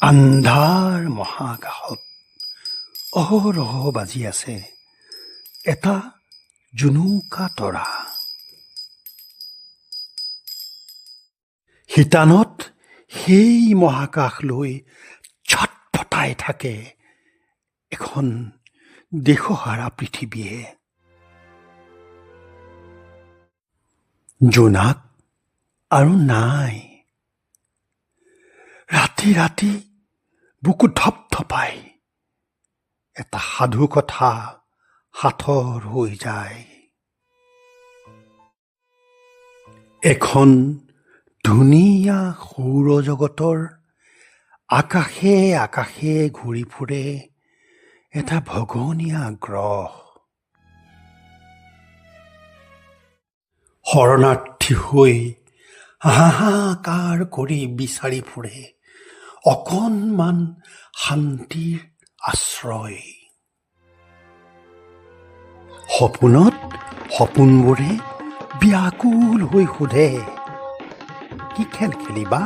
আন্ধাৰ মহাকাশত অহৰহ বাজি আছে এটা জুনুকা তৰা। শিতানত সেই মহাকাশলৈ ছটফটাই থাকে এখন দিশহাৰা পৃথিৱীয়ে। জোনাক আৰু নাই। ৰাতি ৰাতি বুকু ধপধপাই এটা সাধু কথা সাঁথৰ হৈ যায়। এখন ধুনীয়া সৌৰজগতৰ আকাশে আকাশে ঘূৰি ফুৰে এটা ভগনীয়া গ্ৰহ। শৰণাৰ্থী হৈ হাহাকাৰ কৰি বিচাৰি ফুৰে অকণমান শান্তিৰ আশ্ৰয়। সপোনত সপোনবোৰে ব্যাকুল হৈ সোধে, কি খেল খেলিবা,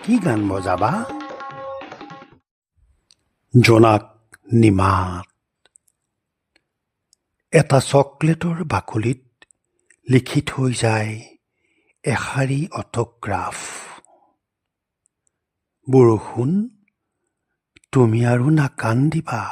কি গান বজাবা? জোনাক নিমাত এটা চকলেটৰ বাকলিত লিখি থৈ যায় এশাৰী অট'গ্ৰাফ। বৰষুণ, তুমি আৰু নাকান্দিবা।